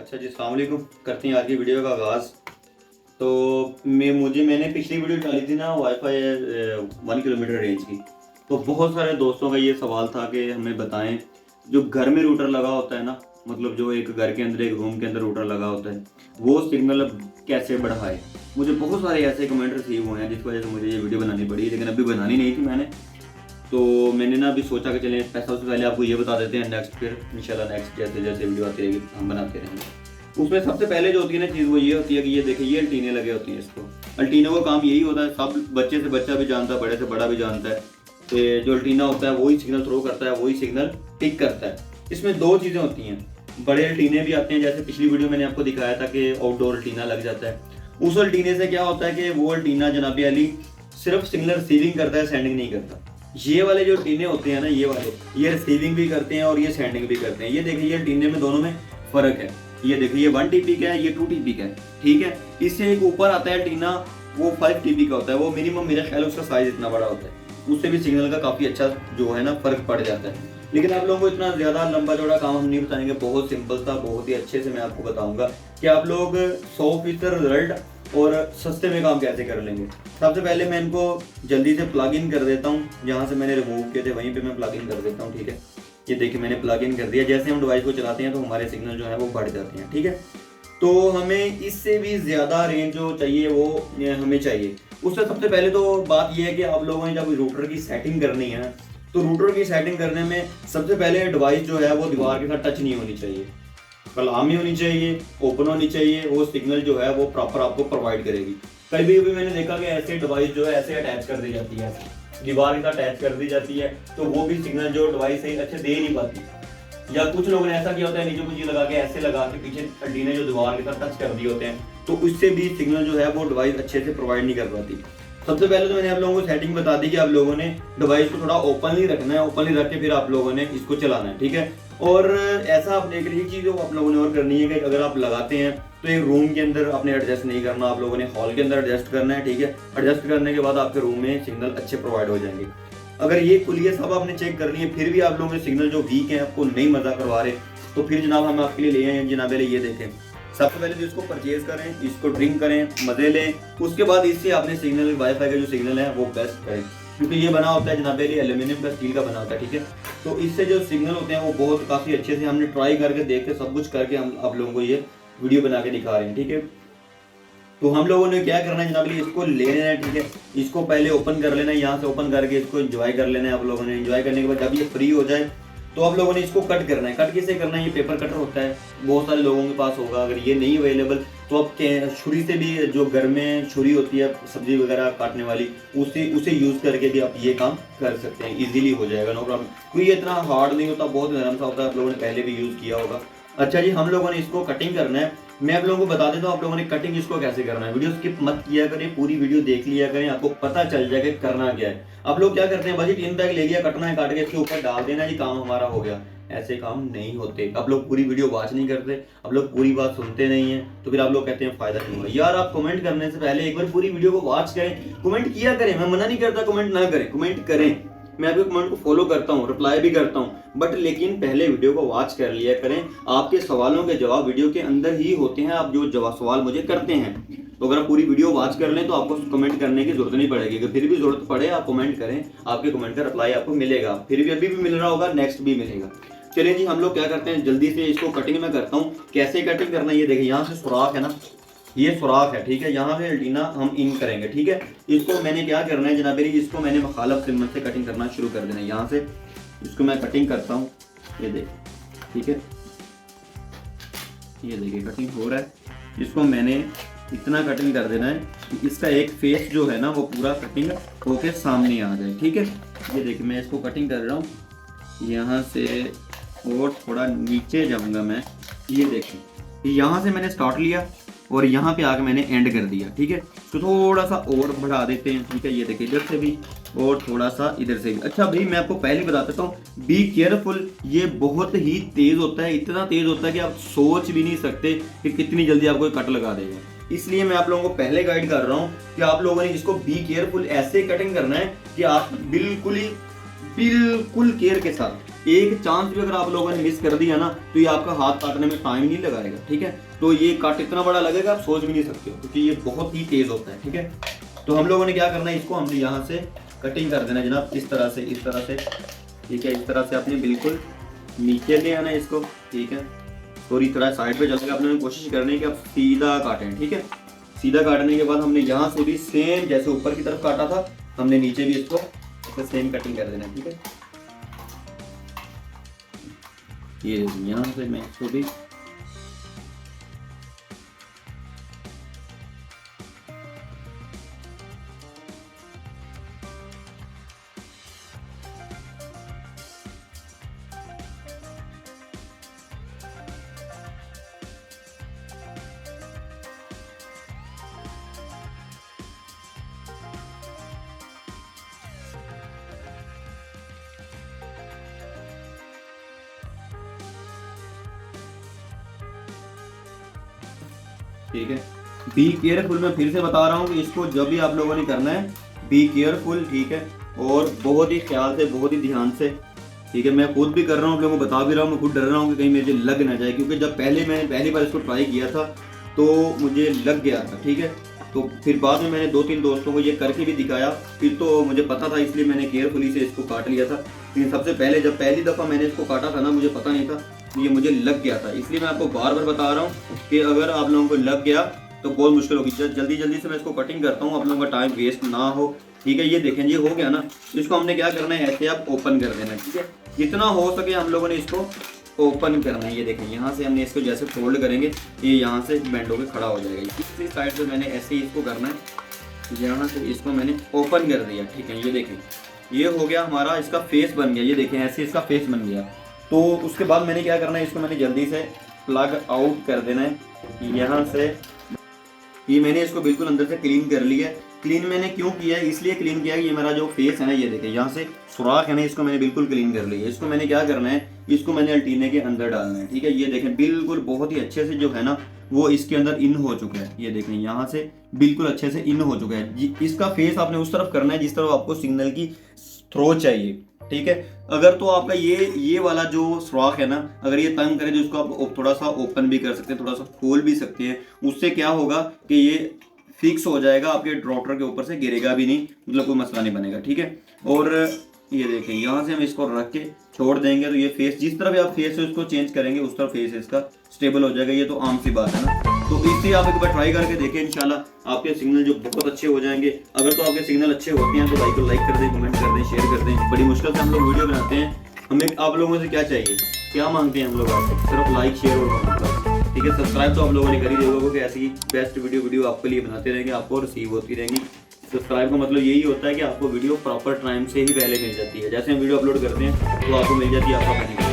अच्छा जी, अस्सलाम वालेकुम। करते हैं आज की वीडियो का आगाज़। तो मैंने पिछली वीडियो डाली थी ना वाईफाई 1 किलोमीटर रेंज की। तो बहुत सारे दोस्तों का ये सवाल था कि हमें बताएं, जो घर में रूटर लगा होता है ना, मतलब जो एक घर के अंदर एक रूम के अंदर रूटर लगा होता है, वो सिग्नल कैसे बढ़ाए। मुझे बहुत सारे ऐसे कमेंट रिसीव हुए हैं जिस वजह से मुझे ये वीडियो बनानी पड़ी, लेकिन अभी बनानी नहीं थी मैंने। तो मैंने ना अभी सोचा कि चलें सबसे पहले आपको ये बता देते हैं, नेक्स्ट फिर इंशाल्लाह नेक्स्ट जैसे जैसे वीडियो आती रहेगी हम बनाते रहेंगे। उसमें सबसे पहले जो होती है ना चीज़, वो ये होती है कि ये देखिए, ये अल्टीने लगे होती हैं। इसको अल्टीनों का काम यही होता है, सब बच्चे से बच्चा भी जानता है, बड़े से बड़ा भी जानता है कि जो अल्टीना होता है वही सिग्नल थ्रो करता है, वही सिग्नल पिक करता है। इसमें दो चीज़ें होती हैं, बड़े अल्टीने भी आते हैं, जैसे पिछली वीडियो मैंने आपको दिखाया था कि आउटडोर अल्टीना लग जाता है। उस अल्टीने से क्या होता है कि वो अल्टीना जनाबी अली सिर्फ सिग्नल रिसीविंग करता है, सेंडिंग नहीं करता। ये वाले जो टीने होते हैं ना, ये वाले, ये रिसीविंग भी करते हैं और ये सेंडिंग भी करते हैं। ये देखिए, ये टीने में दोनों में फर्क है। ये देखिए, ये 1 TB का है, ये 2 TB का है, ठीक है। इससे एक ऊपर आता है टीना, वो 5 TB का होता है। वो मिनिमम मेरा ख्याल उसका साइज इतना बड़ा होता है, उससे भी सिग्नल का काफ़ी अच्छा जो है ना फर्क पड़ जाता है। लेकिन आप लोगों को इतना ज़्यादा लंबा चौड़ा काम हम नहीं बताएंगे, बहुत सिंपल सा, बहुत ही अच्छे से मैं आपको बताऊंगा कि आप लोग 100% रिजल्ट और सस्ते में काम कैसे कर लेंगे। सबसे पहले मैं इनको जल्दी से प्लग इन कर देता हूँ, जहाँ से मैंने रिमूव किए थे वहीं पे मैं प्लग इन कर देता हूँ, ठीक है। ये देखिए, मैंने प्लग इन कर दिया। जैसे हम डिवाइस को चलाते हैं तो हमारे सिग्नल जो है वो बढ़ जाते हैं, ठीक है। तो हमें इससे भी ज़्यादा रेंज जो चाहिए वो हमें चाहिए। उससे सबसे पहले तो बात यह है कि आप लोगों ने जब रूटर की सेटिंग करनी है, तो रूटर की सेटिंग करने में सबसे पहले डिवाइस जो है वो दीवार के साथ टच नहीं होनी चाहिए, कलामी होनी चाहिए, ओपन होनी चाहिए। वो सिग्नल जो है वो प्रॉपर आपको प्रोवाइड करेगी। कभी भी मैंने देखा कि ऐसे डिवाइस जो है ऐसे अटैच कर दी जाती है, दीवार के साथ अटैच कर दी जाती है, तो वो भी सिग्नल जो डिवाइस है अच्छे दे नहीं पाती। या कुछ लोगों ने ऐसा किया होता है, नीचे कुछ लगा के ऐसे लगा के पीछे अल्टीने जो दीवार के साथ टच कर दिए होते हैं, तो उससे भी सिग्नल जो है वो डिवाइस अच्छे से प्रोवाइड नहीं कर पाती। सबसे पहले तो मैंने आप लोगों को सेटिंग बता दी कि आप लोगों ने डिवाइस को थोड़ा ओपनली रखना है, ओपनली रख के फिर आप लोगों ने इसको चलाना है, ठीक है। और ऐसा आप देख लीजिए, चीज़ आप लोगों ने और करनी है कि अगर आप लगाते हैं तो एक रूम के अंदर आपने एडजस्ट नहीं करना, आप लोगों ने हॉल के अंदर एडजस्ट करना है, ठीक है। एडजस्ट करने के बाद आपके रूम में सिग्नल अच्छे प्रोवाइड हो जाएंगे। अगर ये कुलिया सब आपने चेक कर लिए, फिर भी आप लोगों के सिग्नल जो वीक हैं, आपको नहीं मजा करवा रहे, तो फिर जनाब हम आपके लिए ले आए हैं। जनाब ये देखें, सबसे पहले तो इसको परचेज करें, इसको ड्रिंक करें, मजे लें। उसके बाद इससे आपने सिग्नल, वाईफाई का जो सिग्नल है वो बेस्ट करें, क्योंकि ये बना होता है जनाब एल्यूमिनियम का, स्टील का बना होता है, ठीक है। तो इससे जो सिग्नल होते हैं वो बहुत काफ़ी अच्छे से हमने ट्राई करके देख के सब कुछ करके हम आप लोगों को ये वीडियो बना के दिखा रहे हैं, ठीक है। तो हम लोगों ने क्या करना है जनाब, इसको ले लेना है, ठीक है। इसको पहले ओपन कर लेना है, यहाँ से ओपन करके इसको एंजॉय कर लेना है आप लोगों ने। एंजॉय करने के बाद जब ये फ्री हो जाए तो आप लोगों ने इसको कट करना है। कट किसे करना है, ये पेपर कटर होता है, बहुत सारे लोगों के पास होगा। अगर ये नहीं अवेलेबल तो आप छुरी से भी, जो घर में छुरी होती है सब्जी वगैरह काटने वाली, उसे यूज़ करके भी आप ये काम कर सकते हैं, इजीली हो जाएगा, नो प्रॉब्लम। क्योंकि ये इतना हार्ड नहीं होता, बहुत नरम सा होता है, आप लोगों ने पहले भी यूज़ किया होगा। अच्छा जी, हम लोगों ने इसको कटिंग करना है। मैं आप लोगों को बता देता हूँ आप लोगों ने कटिंग इसको कैसे करना है। वीडियो स्किप मत किया करें, पूरी वीडियो देख लिया करें, आपको पता चल जाएगा करना क्या है। आप लोग क्या करते हैं, बस टीन बैग ले लिया, कटना है, काट के इसके ऊपर डाल देना जी, काम हमारा हो गया। ऐसे काम नहीं होते। आप लोग पूरी वीडियो वॉच नहीं करते, आप लोग पूरी बात सुनते नहीं है, तो फिर आप लोग कहते हैं फायदा नहीं हुआ। यार, आप कमेंट करने से पहले एक बार पूरी वीडियो को वॉच करें, कमेंट किया करें। मैं मना नहीं करता कमेंट ना करें, कमेंट करें, मैं आपके कमेंट को फॉलो करता हूँ, रिप्लाई भी करता हूँ, बट लेकिन पहले वीडियो को वॉच कर लिया करें। आपके सवालों के जवाब वीडियो के अंदर ही होते हैं, आप जो जवाब सवाल मुझे करते हैं। तो अगर आप पूरी वीडियो वॉच कर लें तो आपको कमेंट करने की जरूरत नहीं पड़ेगी। अगर फिर भी जरूरत पड़े आप कमेंट करें, आपके कमेंट का रिप्लाई आपको मिलेगा। फिर भी अभी भी मिल रहा होगा, नेक्स्ट भी मिलेगा। चलिए जी, हम लोग क्या करते हैं, जल्दी से इसको कटिंग में करता हूँ। कैसे कटिंग करना है ये देखिए, यहाँ से सुराख है ना, ये सुराख है, ठीक है। यहाँ से अल्टीना हम इन करेंगे, ठीक है। इसको मैंने क्या करना है जनाब, इसको मैंने मुखालफ सिग्नल से कटिंग करना शुरू कर देना है। यहाँ से इसको मैं कटिंग करता हूँ, ये देखिए, ठीक है। ये देखिए कटिंग हो रहा है। इसको मैंने इतना कटिंग कर देना है कि इसका एक फेस जो है ना वो पूरा कटिंग होके सामने आ जाए, ठीक है। ये देखिए, मैं इसको कटिंग कर रहा हूँ, यहाँ से और थोड़ा नीचे जाऊँगा मैं। ये देखिए, यहाँ से मैंने स्टार्ट लिया और यहाँ पे आके मैंने एंड कर दिया, ठीक है। तो थोड़ा सा और बढ़ा देते हैं, ठीक है। ये देखिए, इधर से भी और थोड़ा सा इधर से भी। अच्छा भाई, मैं आपको पहले बता देता हूँ, बी केयरफुल, ये बहुत ही तेज होता है, इतना तेज होता है कि आप सोच भी नहीं सकते कि कितनी जल्दी आपको कट लगा देगा। इसलिए मैं आप लोगों को पहले गाइड कर रहा हूँ कि आप लोगों ने इसको बी केयरफुल ऐसे कटिंग करना है कि आप बिल्कुल ही बिल्कुल केयर के साथ। एक चांस भी अगर आप लोगों ने मिस कर दिया ना तो ये आपका हाथ काटने में टाइम नहीं लगाएगा, ठीक है। तो ये काट इतना बड़ा लगेगा आप सोच भी नहीं सकते हो, क्योंकि ये बहुत ही तेज होता है, ठीक है। तो हम लोगों ने क्या करना है, इसको हमने यहाँ से कटिंग कर देना है जनाब, इस तरह से, ठीक है। इस तरह से आपने बिल्कुल नीचे ले आना है इसको, ठीक है। और इस तरह साइड पे चल के आपने कोशिश करनी है कि आप सीधा काटें, ठीक है। सीधा काटने के बाद हमने यहाँ से भी सेम जैसे ऊपर की तरफ काटा था, हमने नीचे भी इसको ऐसे सेम कटिंग कर देना है, ठीक है। ये यहाँ से मैं इसको भी ठीक है। बी केयरफुल, मैं फिर से बता रहा हूँ कि इसको जब भी आप लोगों ने करना है बी केयरफुल, ठीक है। और बहुत ही ख्याल से, बहुत ही ध्यान से, ठीक है। मैं खुद भी कर रहा हूँ, आप लोगों को बता भी रहा हूँ, मैं खुद डर रहा हूँ कि कहीं मुझे लग ना जाए, क्योंकि जब मैंने पहली बार इसको ट्राई किया था तो मुझे लग गया था, ठीक है। तो फिर बाद में मैंने 2-3 दोस्तों को ये करके भी दिखाया, फिर तो मुझे पता था, इसलिए मैंने केयरफुली से इसको काट लिया था। लेकिन सबसे पहले जब पहली दफ़ा मैंने इसको काटा था ना, मुझे पता नहीं था, ये मुझे लग गया था। इसलिए मैं आपको बार बार बता रहा हूँ कि अगर आप लोगों को लग गया तो बहुत मुश्किल होगी। जल्दी से मैं इसको कटिंग करता हूँ, आप लोगों का टाइम वेस्ट ना हो, ठीक है। ये देखें, ये हो गया ना, इसको हमने क्या करना है, ऐसे आप ओपन कर देना, ठीक है। जितना हो सके हम लोगों ने इसको ओपन करना है। ये देखें, यहाँ से हमने इसको जैसे फोल्ड करेंगे ये यहाँ से बेंड होकर खड़ा हो जाएगा। इसी साइड से मैंने ऐसे ही इसको करना है, यहाँ से इसको मैंने ओपन कर दिया, ठीक है। ये देखें, ये हो गया हमारा, इसका फेस बन गया। ये देखें, ऐसे इसका फेस बन गया। तो उसके बाद मैंने क्या करना है, इसको मैंने जल्दी से प्लग आउट कर देना है यहाँ से। ये मैंने इसको बिल्कुल अंदर से क्लीन कर लिया है। क्लीन मैंने क्यों किया है, इसलिए क्लीन किया है, ये मेरा जो फेस है ना, ये देखें यहाँ से सुराख है ना, इसको मैंने बिल्कुल क्लीन कर लिया है। इसको मैंने क्या करना है, इसको मैंने अल्टीने के अंदर डालना है, ठीक है। ये देखें, बिल्कुल बहुत ही अच्छे से जो है ना वो इसके अंदर इन हो चुका है। ये देखें, यहाँ से बिल्कुल अच्छे से इन हो चुका है। इसका फेस आपने उस तरफ करना है जिस तरफ आपको सिग्नल की थ्रो चाहिए, ठीक है। अगर तो आपका ये वाला जो सुराख है ना, अगर ये तंग करे तो उसको आप थोड़ा सा ओपन भी कर सकते हैं, थोड़ा सा खोल भी सकते हैं। उससे क्या होगा कि ये फिक्स हो जाएगा, आपके ड्रॉटर के ऊपर से गिरेगा भी नहीं, मतलब कोई मसला नहीं बनेगा, ठीक है। और ये देखें, यहाँ से हम इसको रख के छोड़ देंगे तो ये फेस, जिस तरफ आप फेस है उसको चेंज करेंगे उस तरफ फेस इसका स्टेबल हो जाएगा। ये तो आम सी बात है ना। तो इससे आप एक बार ट्राई करके देखें, इंशाल्लाह आपके सिग्नल जो बहुत अच्छे हो जाएंगे। अगर तो आपके सिग्नल अच्छे होते हैं तो लाइक कर दें, कमेंट कर दें, शेयर कर दें। बड़ी मुश्किल से हम लोग वीडियो बनाते हैं, हमें आप लोगों से क्या चाहिए, क्या मांगते हैं हम लोग आपसे, सिर्फ लाइक, शेयर और कमेंट, ठीक है। सब्सक्राइब तो आप लोगों ने कर ही दिया होगा कि ऐसी बेस्ट वीडियो आपके लिए बनाते रहेंगे, आपको रिसीव होती रहेंगी। सब्सक्राइब का मतलब यही होता है कि आपको वीडियो प्रॉपर टाइम से ही पहले मिल जाती है। जैसे हम वीडियो अपलोड करते हैं तो आपको मिल जाती है आपका